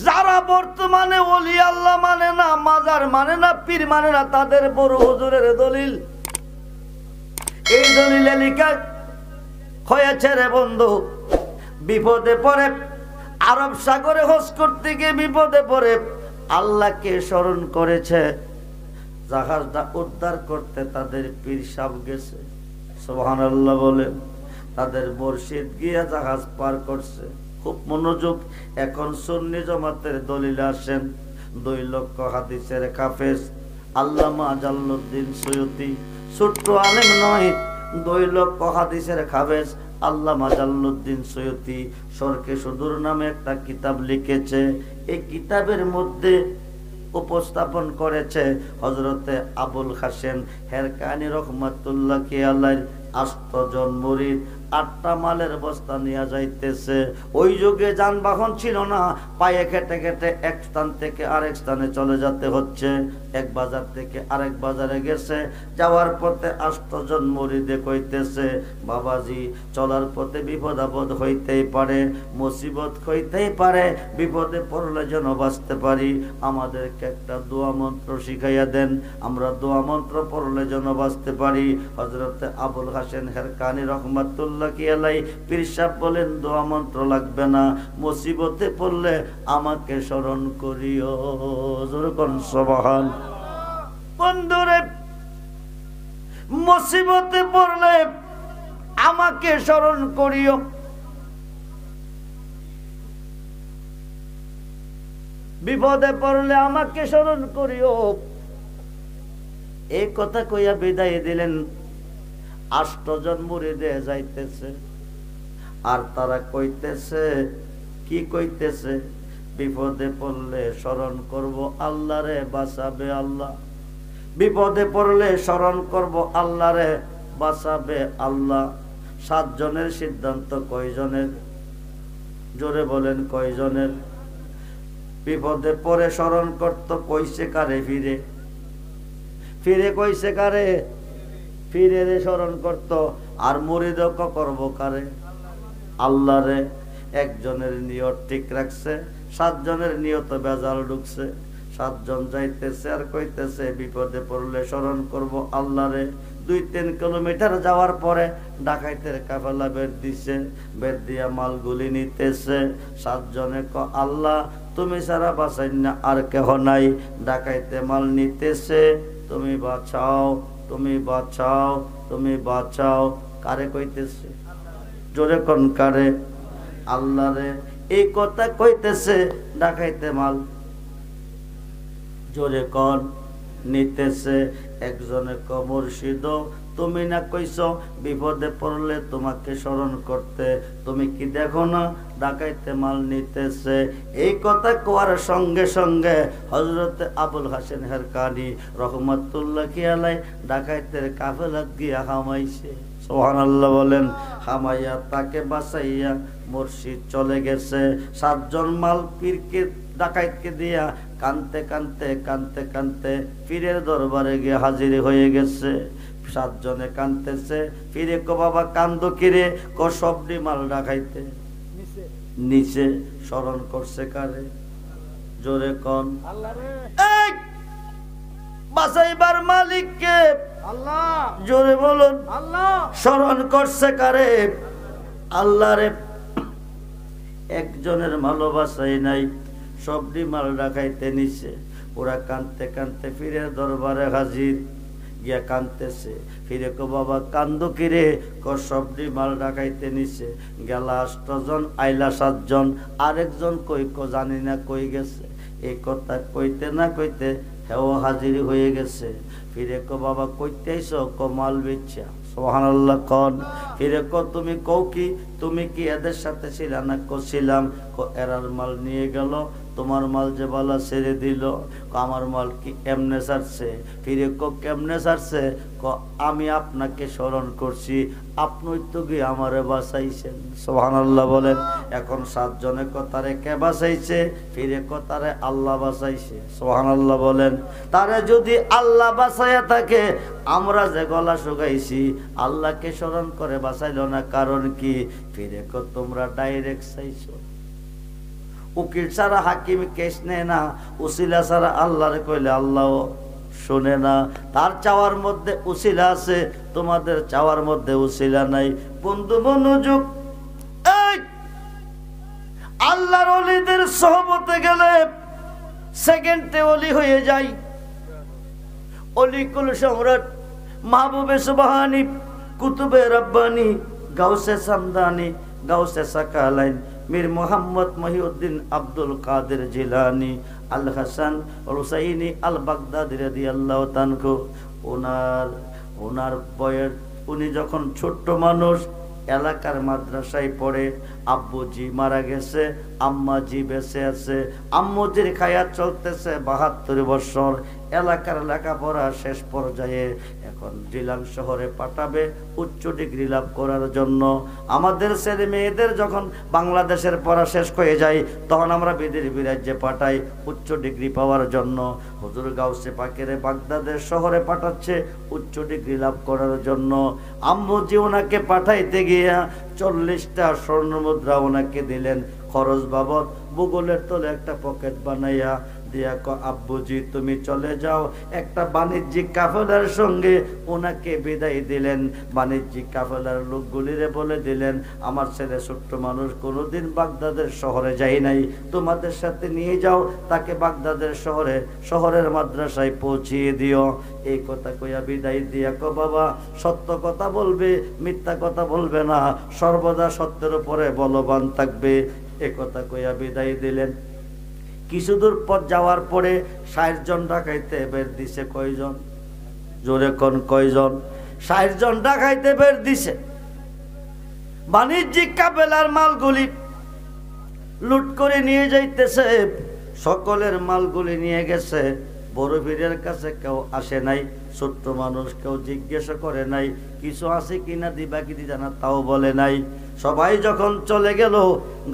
যারা বর্তমানে ওলি আল্লাহ মানে না, মাজার মানে না, পীর মানে না, তাদের বড় হুজুরের দলিল, এই দলিলে লেখা হয়েছে রে বন্ধু, বিপদে পড়ে আরব সাগরে হজ করতে গিয়ে বিপদে পড়ে আল্লাহকে স্মরণ করেছে, জাহাজটা উদ্ধার করতে তাদের পীর সাহেব গেছে। সুবহানাল্লাহ বলেন। তাদের মুর্শিদ গিয়া জাহাজ পার করছে। খুব মনোযোগ। এখন সুন্নি জামাতের দলিল আসেন। 2 লক্ষ হাদিসের হাফেজ আল্লামা জালালউদ্দিন সৈয়দী, ছোট্ট আলেম নয়, 2 লক্ষ হাদিসের হাফেজ আল্লামা জালালউদ্দিন সৈয়দী সরকে সুদূর নামে একটা কিতাব লিখেছে। এই কিতাবের মধ্যে উপস্থাপন করেছে হযরতে আবুল হাসেম হেরকানি রহমাতুল্লাহি আলাইহি 8 জন মুরিদ 8টা মালের বস্তা নিয়ে যাইতেছে। ওই যুগে যানবাহন ছিল না, পায়ে খেটে খেটে এক স্থান থেকে আরেক স্থানে চলে যেতে হচ্ছে। এক বাজার থেকে আরেক বাজারে গেছে, যাওয়ার পথে 8 জন মুরিদে কইতেছে, বাবাজি চলার পথে বিপদ আপদ হইতেই পারে, মুসিবত হইতেই পারে, বিপদে পড়লে যেন বাঁচতে পারি, আমাদেরকে একটা দোয়া মন্ত্র শিখাইয়া দেন, আমরা দোয়া মন্ত্র পড়লে যেন বাঁচতে পারি। হযরতে আবুল হাসেন হেরকানি রহমাতুল্লাহি আলাইহি পীর সাহেব বলেন, দোয়া মন্ত্র লাগবে না, মুসিবতে পড়লে আমাকে স্মরণ করিও। জোরে কোন সুবহান। বন্ধুরে, মুসিবতে পড়লে আমাকে স্মরণ করিও। বিপদে পড়লে আমাকে স্মরণ করিও। এই কথা কইয়া বিদায় দিলেন। 8 জন মুরিদে যাইতেছে, আর তারা কইতেছে, কি কইতেছে, বিপদে পড়লে স্মরণ করব আল্লাহরে, বাঁচাবে আল্লাহ। বিপদে পড়লে স্মরণ করব আল্লাহরে, বাঁচাবে আল্লাহ। 7 জনের সিদ্ধান্ত কয়জনের? জোরে বলেন কয়জনের? বিপদে পড়ে স্মরণ করত কইছে কারে? ফিরে ফিরে কইছে কারে? ফিরে রে স্মরণ করত। আর মুরিদ করব কারে? আল্লাহরে। একজনের নিয়ত ঠিক রাখছে, 7 জনের নিয়ত বেজাল ঢুকছে। 7 জন যাইতেছে আর কইতেছে বিপদে পড়লে স্মরণ করব আল্লাহরে। 2-3 কিলোমিটার যাওয়ার পরে ডাকাইতের কাফেলা বের দিছে, বের দিয়া মালগুলি নিতেছে। 7 জনে আল্লাহ তুমি ছাড়া বাঁচাই না আর কেহ নাই। ডাকাইতে মাল নিতেছে, তুমি বাঁচাও, তুমি বাঁচাও, তুমি বাঁচাও। কারে কইতেছে? জোরে কোন কারে? আল্লাহরে। এই কথা কইতেছে, ডাকাইতে মাল জোরে কোন নিতেছে। একজনে মুর্শিদ, তুমি না কইছ বিপদে পড়লে তোমাকে স্মরণ করতে, তুমি কি দেখো না ডাকাইতে মাল নিতেছে? এই কথা কোয়ার সঙ্গে সঙ্গে হযরতে আবুল হাসেন হেরকানি রহমাতুল্লাহি আলাইহি ডাকাইতের কাফেলা গিয়া হামাইছে। সুবহানাল্লাহ বলেন। হামাইয়া তাকে বাঁচাইয়া মুর্শিদ চলে গেছে। 7 জন মাল পীরকে ডাকাইতকে দিয়া কানতে কানতে কানতে কানতে পীরের দরবারে গিয়ে হাজির হয়ে গেছে। 7 জনে কানতেছে। পীরে কো বাবা কান্দো কিরে? ক সবডি মাল ডাকাইতে নিচে। স্মরণ করছে কারে? জোরে কোন? এই বাঁচাইবার মালিককে আল্লাহ। জোরে বলুন আল্লাহ। স্মরণ করছে কারে? আল্লাহরে। একজনের ভালোবাসাই নাই, সবডি মাল ডাকাইতে নিছে। ওরা কানতে কানতে পীরের দরবারে হাজির গিয়া কানতেছে। ফিরে কো বাবা কান্দো কিরে? ক সবডি মাল ডাকাইতে নিছে। গেলা 8 জন, আইলা 7 জন। আরেকজন কই কো জানি না কই গেছে। এই কথা কইতে না কইতে হেও হাজির হয়ে গেছে। ফিরে কো বাবা কইতে আইছো? ক মাল বেচা। সুবহানাল্লাহ কোন? ফিরে কো তুমি কও কি? তুমি কি এদের সাথে ছিলা না? কো ছিলাম। কো এরার মাল নিয়ে গেল, তোমার মাল যে বালা ছেড়ে দিল। আমার মাল কি এমনে ছাড়ছে? ফিরে কো কেমনে ছাড়ছে? ক আমি আপনাকে স্মরণ করছি, আপনি তো গিয়ে আমারে বাঁচাইছেন। সুবহানাল্লাহ বলেন। এখন 7 জনে কথারে কে বাঁচাইছে? ফিরে কথারে আল্লাহ বাঁচাইছে। সুবহানাল্লাহ বলেন। তারে যদি আল্লাহ বাঁচাইয়া থাকে, আমরা যে গলা শুকাইছি আল্লাহকে স্মরণ করে বাঁচাইল না, কারণ কি? ফিরে কো তোমরা ডাইরেক্ট চাইছো। উকিল ছাড়া হাকিম কেস নেয় না, উসিলা ছাড়া আল্লাহরে কইলে আল্লাহ শোনে না। তার চাওয়ার মধ্যে উসিলা আছে, তোমাদের চাওয়ার মধ্যে উসিলা নাই। বন্ধু মনোযোগ, এই আল্লাহর ওলিদের সহবতে গেলে সেকেন্ডে ওলি হয়ে যায়। অলিকুল সম্রাট মাহবুবে সুবহানি, কুতুবে রব্বানি, গাউসে সামদানি, গাউসে সাকালাইন, মীর মোহাম্মদ মহিউদ্দিন আব্দুল কাদের জিলানি, আল হাসান হুসাইনি আল বাগদাদি রাদিয়াল্লাহু তাআলা ওনার বয়ের, উনি যখন ছোট্ট মানুষ এলাকার মাদ্রাসায় পড়ে, আব্বুজি মারা গেছে, আম্মাজি বেঁচে আছে। আম্মুজির খায়াত চলতেছে 72 বছর। এলাকার লেখাপড়া শেষ পর্যায়ে, এখন জিলান শহরে পাঠাবে উচ্চ ডিগ্রি লাভ করার জন্য। আমাদের ছেলে মেয়েদের যখন বাংলাদেশের পড়া শেষ হয়ে যায়, তখন আমরা বিদেশ বিরাজ্যে পাঠাই উচ্চ ডিগ্রি পাওয়ার জন্য। হুজুর গাউসে পাকের বাগদাদের শহরে পাঠাচ্ছে উচ্চ ডিগ্রি লাভ করার জন্য। আম্মুজি ওনাকে পাঠাইতে গিয়া 40টা স্বর্ণ মুদ্রা ওনাকে দিলেন খরচ বাবদ। ভূগোলের তলে একটা পকেট বানাইয়া দিয়া আব্বুজি তুমি চলে যাও। একটা বাণিজ্যিক কাফেলার সঙ্গে ওনাকে বিদায় দিলেন। বাণিজ্যিক কাফেলার লোকগুলিরে বলে দিলেন, আমার ছেলে ছোট্ট মানুষ, কোনোদিন বাগদাদের শহরে যাই নাই, তোমাদের সাথে নিয়ে যাও, তাকে বাগদাদের শহরের মাদ্রাসায় পৌঁছিয়ে দিও। এই কথা কইয়া বিদায় দিয়া বাবা সত্য কথা বলবে, মিথ্যা কথা বলবে না, সর্বদা সত্যের উপরে বলবান থাকবে। এ কথা কইয়া বিদায় দিলেন। কিছু দূর পর যাওয়ার পরে 60 জন ডাকাইতে বের দিছে। কয়জন? জোরে কোন কয়জন? 60 জন ডাকাইতে বের দিছে। বাণিজ্যিক কাফেলার মালগুলি লুট করে নিয়ে যাইতেছে। সকলের মালগুলি নিয়ে গেছে। বড় পীরের কাছে কেউ আসে নাই, ছোট্ট মানুষ কেউ জিজ্ঞাসা করে নাই, কিছু আছে কিনা দিবা কি দিবা না তাও বলে নাই। সবাই যখন চলে গেল,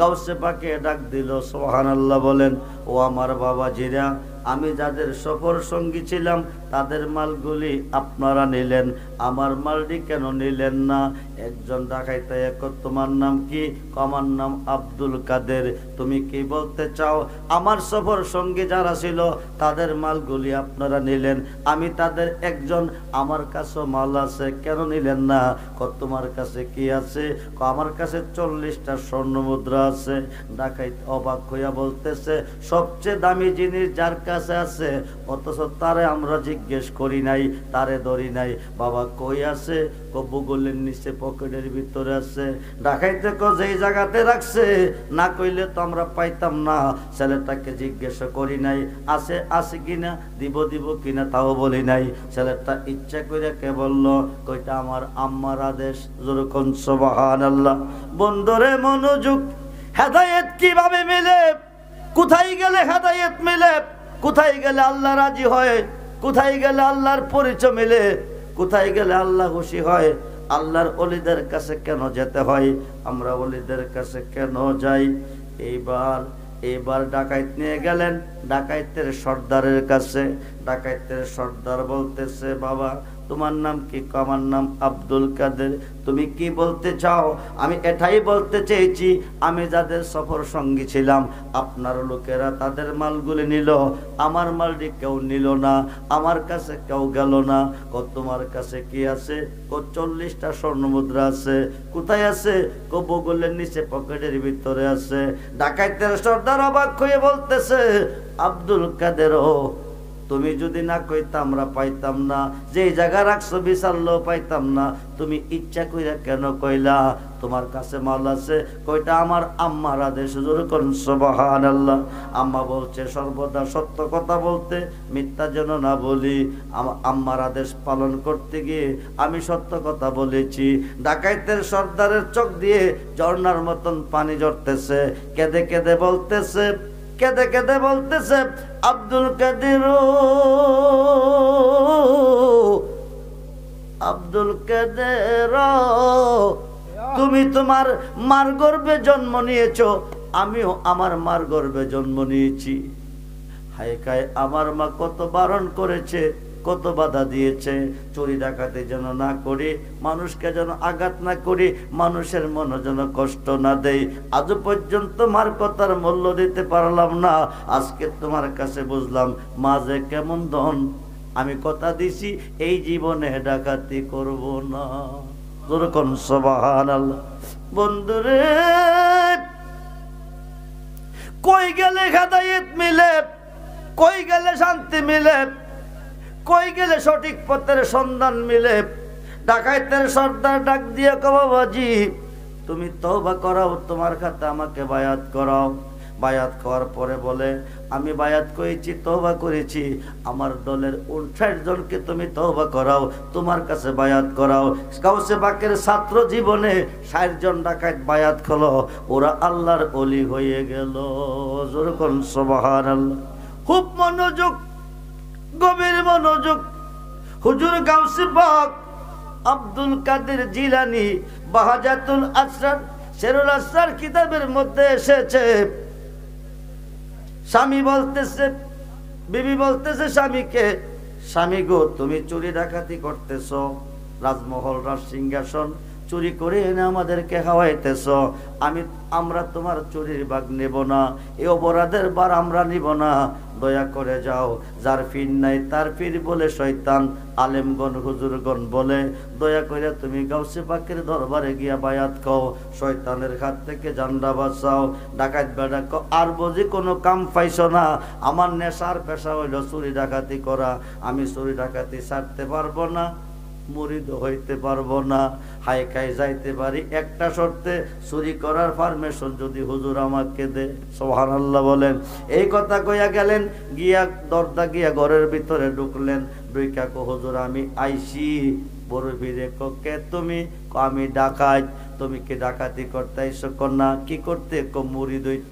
গাউসে পাকে ডাক দিল, সুবহানাল্লাহ বলেন। ও আমার বাবাজিরা, আমি যাদের সফর সঙ্গী ছিলাম তাদের মালগুলি আপনারা নিলেন, আমার মালটি কেন নিলেন না? একজন ডাকাইতে এক, তোমার নাম কি? আমার নাম আব্দুল কাদের। তুমি কি বলতে চাও? আমার সফর সঙ্গী যারা ছিল তাদের মালগুলি আপনারা নিলেন, আমি তাদের একজন, আমার কাছে মাল আছে, কেন নিলেন না? তোমার কাছে কি আছে? আমার কাছে 40টা স্বর্ণ মুদ্রা আছে। ডাকাইত অবাক হইয়া বলতেছে, সবচেয়ে দামি জিনিস যার কাছে আছে, অথচ তারে আমরা জিজ্ঞেস করি নাই, তারে ধরি নাই। বাবা কই আছে? ভূগোলের নিচে পকেটের ভিতরে আছে। ডাকাইতে যেই জায়গাতে রাখছে, না কইলে তো আমরা পাইতাম না। ছেলেটাকে জিজ্ঞাসা করি নাই আছে কিনা, দিব কিনা তাও বলি নাই। ছেলেটা ইচ্ছা করে কে বলল, কইটা আমার আম্মার আদেশ। যেরকম সুবহানাল্লাহ। বন্ধুরে মনোযোগ, হেদায়েত কিভাবে মিলে? কোথায় গেলে হেদায়েত মিলে? কোথায় গেলে আল্লাহ রাজি হয়? কোথায় গেলে আল্লাহর পরিচয় মিলে? কোথায় গেলে আল্লাহ খুশি হয়? আল্লাহর ওলিদের কাছে কেন যেতে হয়? আমরা ওলিদের কাছে কেন যাই? এইবার ডাকাইত নিয়ে গেলেন ডাকাইতের সর্দারের কাছে। ডাকাইতের সর্দার বলতেছে, বাবা তোমার নাম কি? আমার নাম আব্দুল কাদের। তুমি কি বলতে চাও? আমি এটাই বলতে চেয়েছি, আমি যাদের সফর সঙ্গী ছিলাম আপনার লোকেরা তাদের মালগুলি নিল, আমার মালটি কেউ নিল না, আমার কাছে কেউ গেল না। তোমার কাছে কি আছে? 40টা স্বর্ণ মুদ্রা আছে। কোথায় আছে? ভূগোলের নিচে পকেটের ভিতরে আছে। ডাকাইতের সর্দার অবাক হয়ে বলতেছে, আব্দুল কাদের, তুমি যদি না কইতা আমরা পাইতাম না, যে জায়গা রাখছো বিশাল্য পাইতাম না। তুমি ইচ্ছা কইরা কেন কইলা তোমার কাছে মাল আছে? কইটা আমার আম্মার আদেশ। যেরকম সুবহানাল্লাহ। আম্মা বলছে সর্বদা সত্য কথা বলতে, মিথ্যা যেন না বলি। আম্মার আদেশ পালন করতে গিয়ে আমি সত্য কথা বলেছি। ডাকাইতের সর্দারের চোখ দিয়ে ঝর্ণার মতন পানি ঝরতেছে। কেঁদে কেঁদে বলতেছে, আব্দুল কাদের, আব্দুল কাদের, তুমি তোমার মার গর্ভে জন্ম নিয়েছো, আমিও আমার মার গর্ভে জন্ম নিয়েছি। হায় কায় আমার মা কত বারণ করেছে, কত বাধা দিয়েছে, চুরি ডাকাতি যেন না করি, মানুষকে যেন আঘাত না করি, মানুষের মনে যেন কষ্ট না দেই। আজ পর্যন্ত মার কথার মূল্য দিতে পারলাম না, আজকে তোমার কাছে বুঝলাম মা যে কেমন ধন। আমি কথা দিছি এই জীবনে ডাকাতি করব না। যেরকম সুবহানাল্লাহ। বন্ধুরে, কই গেলে হেদায়েত মিলে, কই গেলে শান্তি মিলে, কই গেলে সঠিক পথের সন্ধান মিলে। ডাকাইতের সর্দার ডাক দিয়ে কও বাবাজি তুমি তওবা করাও, তোমার খাতে আমাকে বায়াত করাও। বায়াত করার পরে বলে আমি বায়াত করেছি, তওবা করেছি, আমার দলের 59 জনকে তুমি তওবা করাও, তোমার কাছে বায়াত করাও। গাউসে পাকের ছাত্র জীবনে 60 জন ডাকাত বায়াত হলো, ওরা আল্লাহর ওলি হয়ে গেল। যেরকম সুবহানাল্লাহ। খুব মনোযোগ, গভীর মনোযোগ। হুজুর গাউসে পাক আব্দুল কাদের জিলানী বাহাজাতুল আসরার শেরুল আসরার কিতাবের মধ্যে এসেছে, স্বামী বলতেছে, বিবি বলতেছে স্বামীকে, স্বামী গো তুমি চুরি ডাকাতি করতেছ, রাজমহল রাজ সিংহাসন চুরি করে এনে আমাদেরকে খাওয়াইতেছ, আমরা তোমার চুরির ভাগ নেব না, এই অপরাধের বার আমরা নিব না, দয়া করে যাও। যার ফির নাই তার ফির বলে শয়তান, আলেমগণ হুজুরগণ বলে দয়া করে তুমি গাউসে পাকের দরবারে গিয়া বায়াত খাও, শয়তানের হাত থেকে জানডা বাঁচাও। ডাকাত বেড়া আর বুঝি কোনো কাম পাইছো না, আমার নেশার পেশা হইল চুরি ডাকাতি করা, আমি চুরি ডাকাতি ছাড়তে পারবো না, মুরিদ হইতে পারবো না, হাইকাই যাইতে পারি একটা শর্তে, চুরি করার পারমিশন যদি হুজুর আমাকে দে। সুবহানাল্লাহ বলেন। এই কথা কইয়া গেলেন, গিয়া দরজা গিয়া ঘরের ভিতরে ঢুকলেন, ঢুইকা কো হুজুর আমি আইছি। বড় ভিড়ে কে তুমি? আমি ডাকাত। তুমি কি ডাকাতি করতে আইছো? না কি করতে? মুরিদ হইতে।